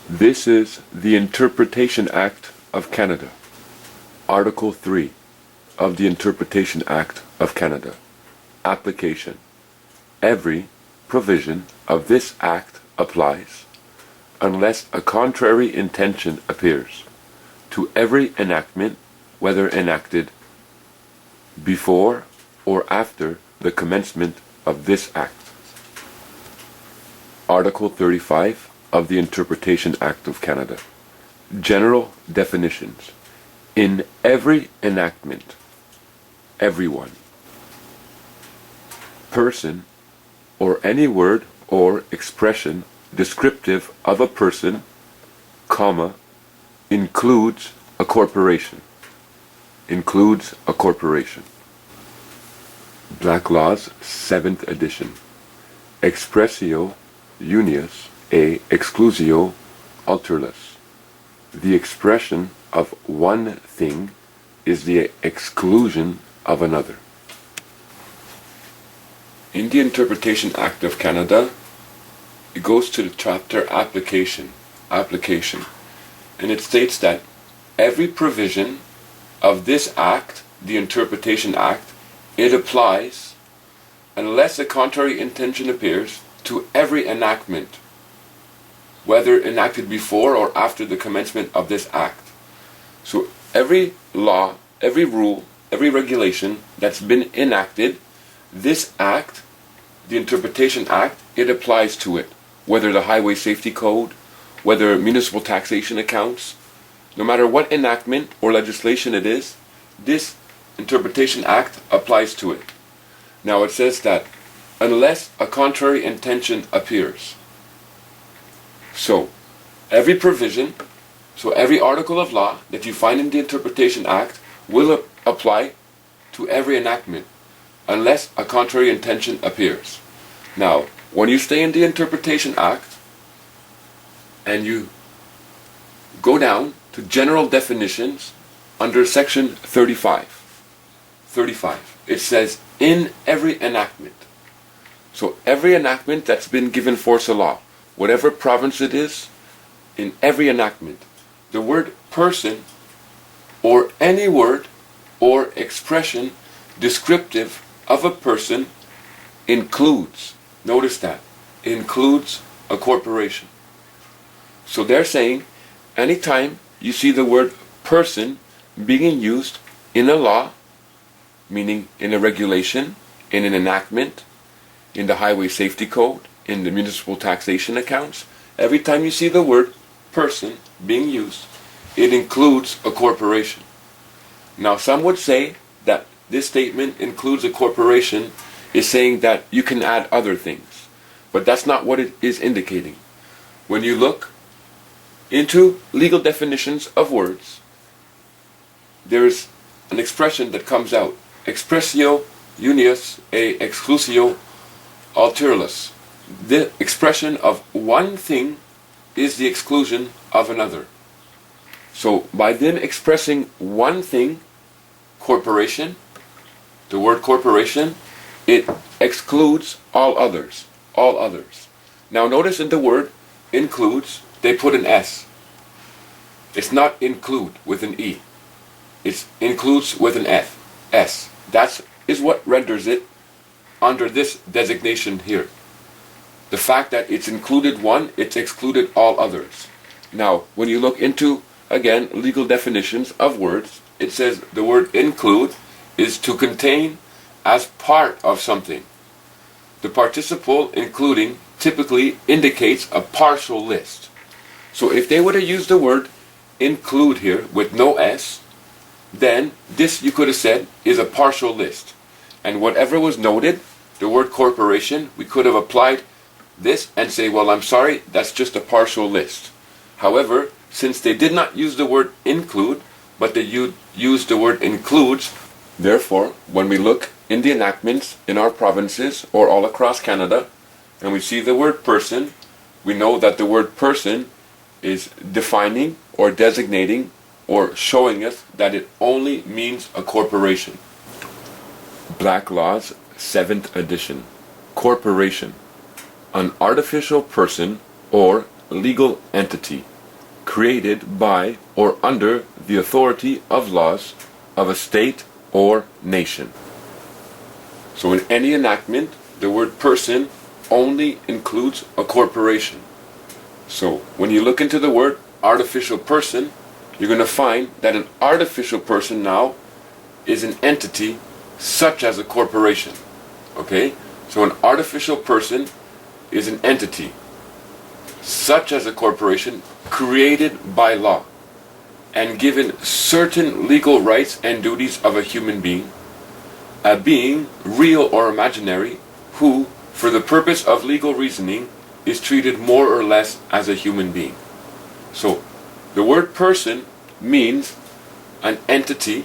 This is the Interpretation Act of Canada. Article 3 of the Interpretation Act of Canada. Application. Every provision of this Act applies, unless a contrary intention appears, to every enactment, whether enacted before or after the commencement of this Act. Article 35 of the Interpretation Act of Canada. General definitions. In every enactment, everyone, person, or any word or expression descriptive of a person, comma, includes a corporation. Includes a corporation. Black Laws, 7th edition. Expressio unius e exclusio alteris. The expression of one thing is the exclusion of another. In the Interpretation Act of Canada, it goes to the chapter Application, and it states that every provision of this Act, the Interpretation Act, it applies unless a contrary intention appears to every enactment, whether enacted before or after the commencement of this Act. So every law, every rule, every regulation that's been enacted, this Act, the Interpretation Act, it applies to it. Whether the Highway Safety Code, whether municipal taxation accounts, no matter what enactment or legislation it is, this Interpretation Act applies to it. Now it says that unless a contrary intention appears. So, every provision, so every article of law that you find in the Interpretation Act will apply to every enactment, unless a contrary intention appears. Now, when you stay in the Interpretation Act, and you go down to general definitions under section 35, it says, in every enactment. So every enactment that's been given force of law, whatever province it is, in every enactment, the word person, or any word or expression descriptive of a person, includes, notice that, includes a corporation. So they're saying, anytime you see the word person being used in a law, meaning in a regulation, in an enactment, in the Highway Safety Code, in the municipal taxation accounts, every time you see the word person being used, it includes a corporation. Now some would say that this statement includes a corporation is saying that you can add other things. But that's not what it is indicating. When you look into legal definitions of words, there's an expression that comes out. Expressio unius e exclusio alteris. The expression of one thing is the exclusion of another. So by them expressing one thing, corporation, the word corporation, it excludes all others. All others. Now notice in the word includes, they put an S. It's not include with an E. It includes with an F. S. That is what renders it under this designation here. The fact that it's included one, it's excluded all others. Now, when you look into, again, legal definitions of words, it says the word include is to contain as part of something. The participle including typically indicates a partial list. So if they would have used the word include here with no S, then this you could have said is a partial list. And whatever was noted, the word corporation, we could have applied this and say, well, I'm sorry, that's just a partial list. However, since they did not use the word include, but they used the word includes, therefore, when we look in the enactments in our provinces or all across Canada, and we see the word person, we know that the word person is defining or designating or showing us that it only means a corporation. Black Laws, 7th edition. Corporation. An artificial person or legal entity created by or under the authority of laws of a state or nation. So in any enactment, the word person only includes a corporation. So when you look into the word artificial person, you're going to find that an artificial person now is an entity such as a corporation. Okay? So an artificial person is an entity such as a corporation created by law and given certain legal rights and duties of a human being, a being, real or imaginary, who, for the purpose of legal reasoning, is treated more or less as a human being. So, the word person means an entity,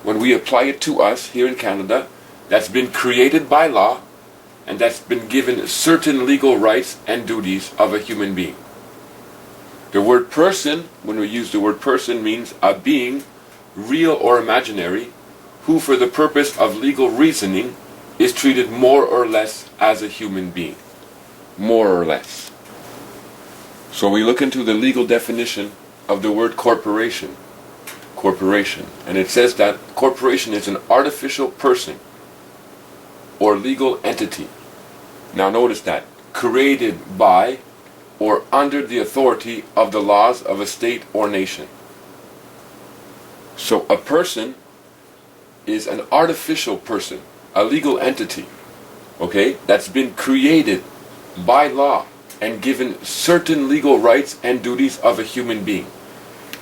when we apply it to us here in Canada, that's been created by law and that's been given certain legal rights and duties of a human being. The word person, when we use the word person, means a being, real or imaginary, who for the purpose of legal reasoning is treated more or less as a human being. More or less. So we look into the legal definition of the word corporation. Corporation. And it says that corporation is an artificial person or legal entity. Now notice that. Created by or under the authority of the laws of a state or nation. So a person is an artificial person, a legal entity, okay, that's been created by law and given certain legal rights and duties of a human being.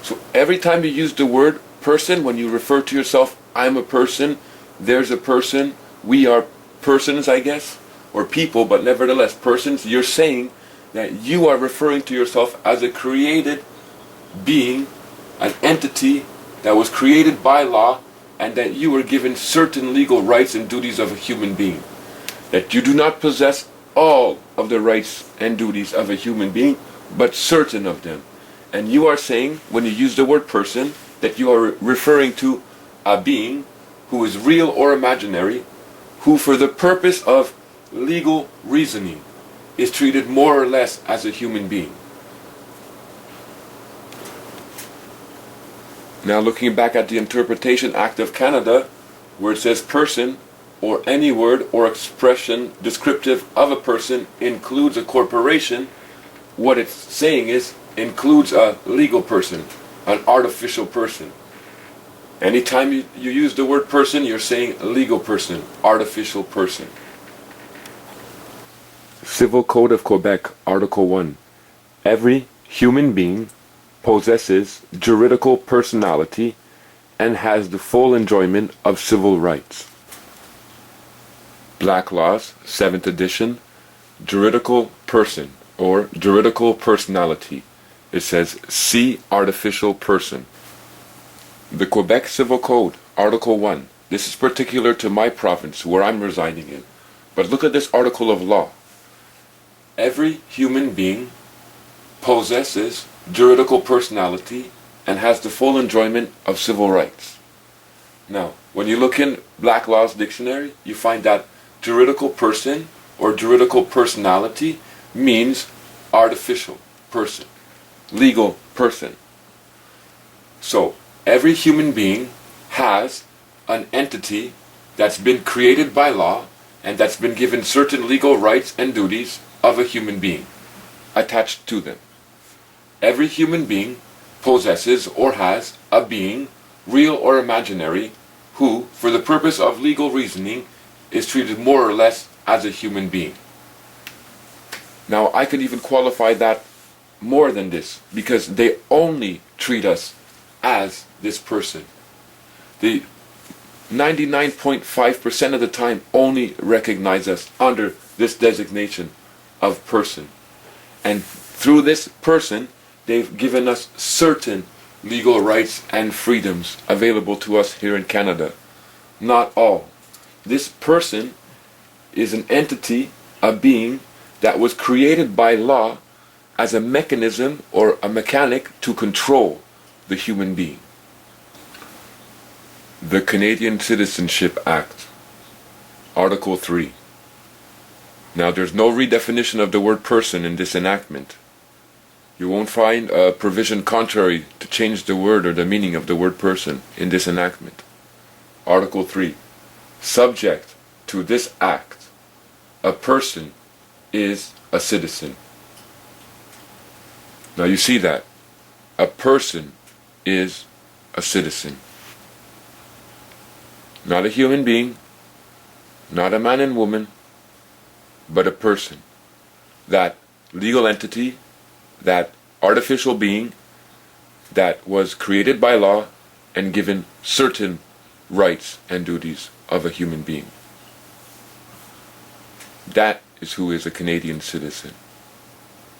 So every time you use the word person, when you refer to yourself, I'm a person, there's a person, we are persons, I guess, or people, but nevertheless persons, you're saying that you are referring to yourself as a created being, an entity that was created by law, and that you were given certain legal rights and duties of a human being. That you do not possess all of the rights and duties of a human being, but certain of them. And you are saying, when you use the word person, that you are referring to a being who is real or imaginary, who for the purpose of legal reasoning is treated more or less as a human being. Now looking back at the Interpretation Act of Canada, where it says person, or any word or expression descriptive of a person includes a corporation, what it's saying is, includes a legal person, an artificial person. Anytime you use the word person, you're saying legal person, artificial person. Civil Code of Quebec, Article 1. Every human being possesses juridical personality and has the full enjoyment of civil rights. Black Laws, 7th edition, juridical person or juridical personality. It says, see artificial person. The Quebec Civil Code, Article 1. This is particular to my province where I'm residing in. But look at this article of law. Every human being possesses juridical personality and has the full enjoyment of civil rights. Now, when you look in Black Laws Dictionary, you find that juridical person or juridical personality means artificial person, legal person. So, every human being has an entity that's been created by law and that's been given certain legal rights and duties of a human being attached to them. Every human being possesses or has a being, real or imaginary, who, for the purpose of legal reasoning, is treated more or less as a human being. Now, I could even qualify that more than this, because they only treat us as this person. They 99.5% of the time only recognize us under this designation of person. And through this person, they've given us certain legal rights and freedoms available to us here in Canada. Not all. This person is an entity, a being, that was created by law as a mechanism or a mechanic to control the human being. The Canadian Citizenship Act, Article 3. Now there's no redefinition of the word person in this enactment. You won't find a provision contrary to change the word or the meaning of the word person in this enactment. Article 3. Subject to this act, a person is a citizen. Now you see that. A person is a citizen. Not a human being, not a man and woman, but a person. That legal entity, that artificial being that was created by law and given certain rights and duties of a human being. That is who is a Canadian citizen.